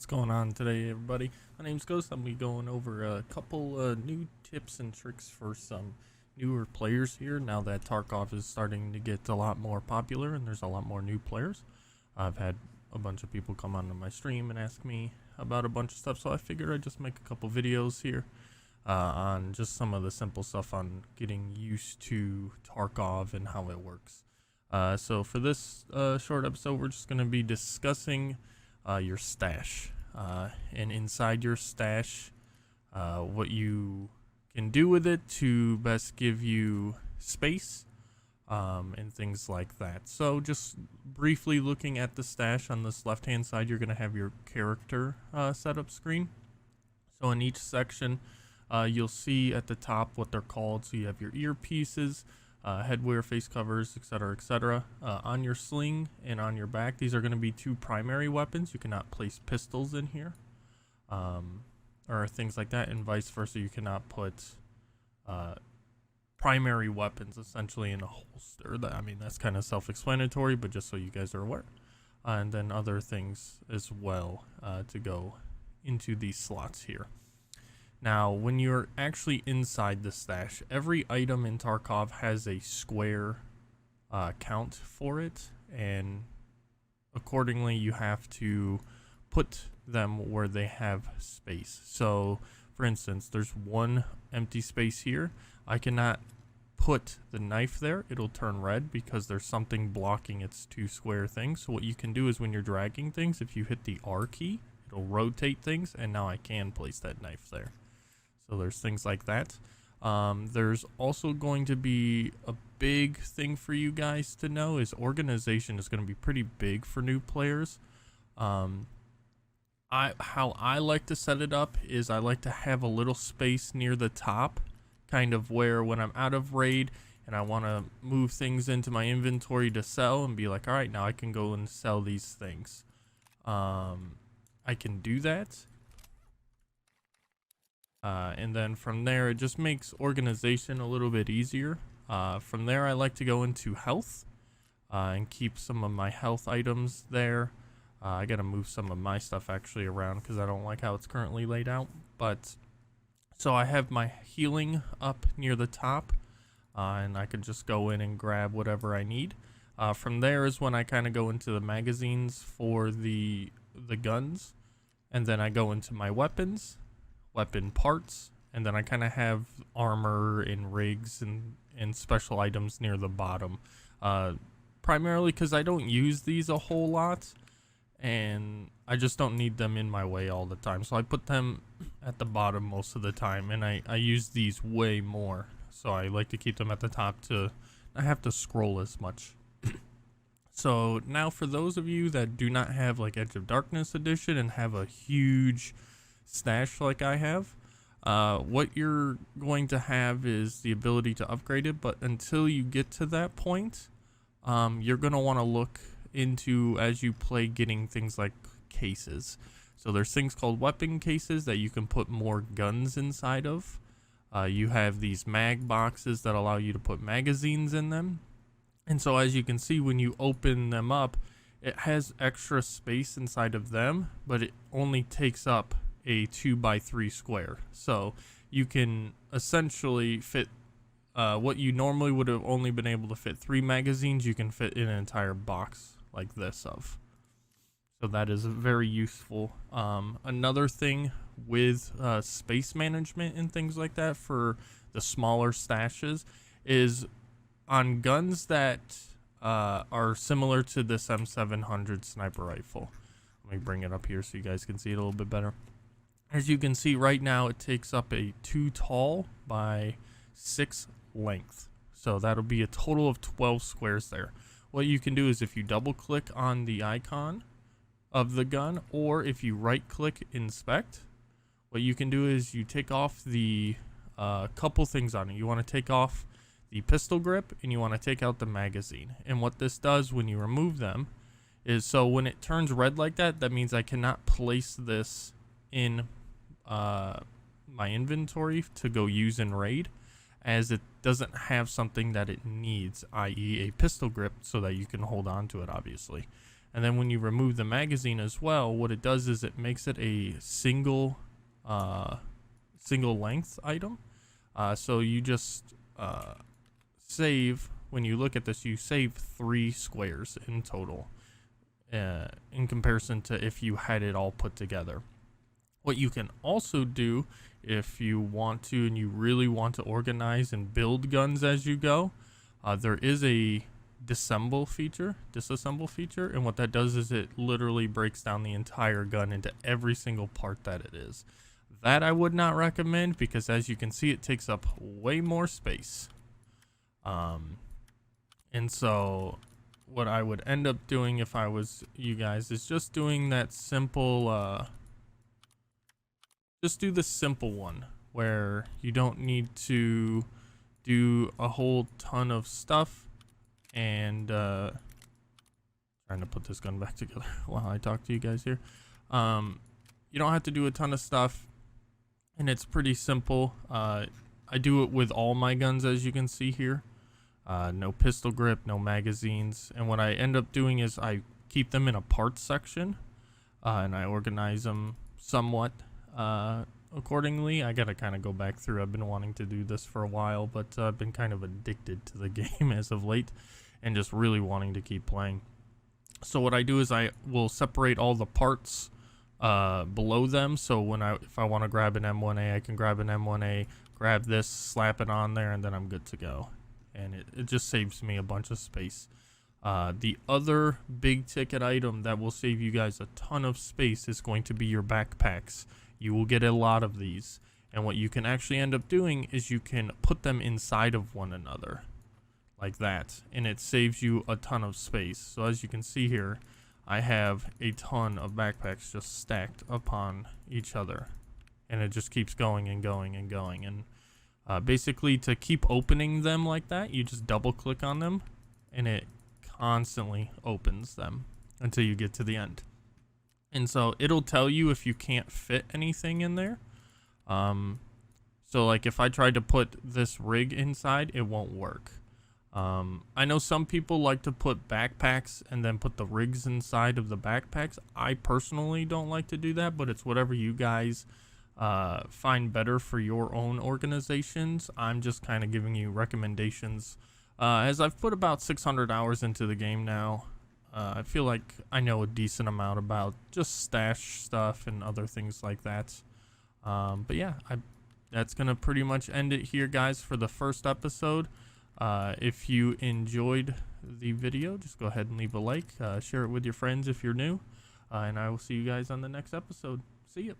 What's going on today, everybody? My name's Ghost. I'm going to be going over a couple new tips and tricks for some newer players here now that Tarkov is starting to get a lot more popular and there's a lot more new players. I've had a bunch of people come onto my stream and ask me about a bunch of stuff, so I figured I'd just make a couple videos here on just some of the simple stuff on getting used to Tarkov and how it works. So for this short episode, we're just going to be discussing your stash, and inside your stash, what you can do with it to best give you space, and things like that. So just briefly looking at the stash on this left hand side, you're going to have your character setup screen. So in each section, you'll see at the top what they're called. So you have your earpieces, headwear, face covers, etc., etc. On your sling and on your back, these are going to be two primary weapons. You cannot place pistols in here, or things like that, and vice versa. You cannot put primary weapons essentially in a holster. I mean, that's kind of self-explanatory, but just so you guys are aware. And then other things as well to go into these slots here. Now, when you're actually inside the stash, every item in Tarkov has a square count for it, and accordingly you have to put them where they have space. So, for instance, there's one empty space here. I cannot put the knife there. It'll turn red because there's something blocking its two square things. So what you can do is when you're dragging things, if you hit the R key, it'll rotate things, and now I can place that knife there. So there's things like that. There's also going to be a big thing for you guys to know is organization is going to be pretty big for new players. How I like to set it up is I like to have a little space near the top, kind of where when I'm out of raid and I want to move things into my inventory to sell and be like, all right, now I can go and sell these things. I can do that. And then from there, it just makes organization a little bit easier. From there, I like to go into health and keep some of my health items there. I gotta move some of my stuff actually around because I don't like how it's currently laid out. But so I have my healing up near the top, and I can just go in and grab whatever I need. From there is when I kind of go into the magazines for the guns, and then I go into my weapons. Weapon parts, and then I kind of have armor and rigs and special items near the bottom, primarily because I don't use these a whole lot and I just don't need them in my way all the time, so I put them at the bottom most of the time, and I use these way more, so I like to keep them at the top to not have to scroll as much. So now for those of you that do not have like Edge of Darkness edition and have a huge stash like I have, what you're going to have is the ability to upgrade it, but until you get to that point, you're going to want to look into, as you play, getting things like cases. So there's things called weapon cases that you can put more guns inside of. You have these mag boxes that allow you to put magazines in them, and so as you can see, when you open them up, it has extra space inside of them, but it only takes up a 2x3 square, so you can essentially fit what you normally would have only been able to fit 3 magazines, you can fit in an entire box like this of. So that is very useful. Another thing with space management and things like that for the smaller stashes is on guns that are similar to this M700 sniper rifle. Let me bring it up here so you guys can see it a little bit better. As you can see right now, it takes up a 2 tall by 6 length. So that'll be a total of 12 squares there. What you can do is if you double click on the icon of the gun, or if you right click inspect, what you can do is you take off the couple things on it. You want to take off the pistol grip and you want to take out the magazine. And what this does when you remove them is, so when it turns red like that, that means I cannot place this in my inventory to go use in raid, as it doesn't have something that it needs, i.e. a pistol grip, so that you can hold on to it, obviously. And then when you remove the magazine as well, what it does is it makes it a single length item. So you just save, when you look at this, you save 3 squares in total in comparison to if you had it all put together. What you can also do if you want to and you really want to organize and build guns as you go, there is a disassemble feature, and what that does is it literally breaks down the entire gun into every single part that it is. That I would not recommend, because as you can see, it takes up way more space. And so what I would end up doing if I was you guys is just doing that simple, just do the simple one where you don't need to do a whole ton of stuff. And trying to put this gun back together while I talk to you guys here. You don't have to do a ton of stuff, and it's pretty simple. I do it with all my guns, as you can see here. No pistol grip, no magazines, and what I end up doing is I keep them in a parts section, and I organize them somewhat accordingly. I gotta kind of go back through. I've been wanting to do this for a while, but I've been kind of addicted to the game as of late, and just really wanting to keep playing. So what I do is I will separate all the parts below them. So if I want to grab an M1A, I can grab an M1A, grab this, slap it on there, and then I'm good to go. And it just saves me a bunch of space. The other big ticket item that will save you guys a ton of space is going to be your backpacks. You will get a lot of these. And what you can actually end up doing is you can put them inside of one another. Like that, and it saves you a ton of space. So as you can see here, I have a ton of backpacks just stacked upon each other, and it just keeps going and going and going. And basically, to keep opening them like that, you just double click on them, and it constantly opens them until you get to the end. And so it'll tell you if you can't fit anything in there. So like if I tried to put this rig inside, it won't work. I know some people like to put backpacks and then put the rigs inside of the backpacks. I personally don't like to do that, but it's whatever you guys find better for your own organizations. I'm just kind of giving you recommendations. As I've put about 600 hours into the game now, I feel like I know a decent amount about just stash stuff and other things like that. But yeah, that's going to pretty much end it here, guys, for the first episode. If you enjoyed the video, just go ahead and leave a like, share it with your friends if you're new, and I will see you guys on the next episode. See ya.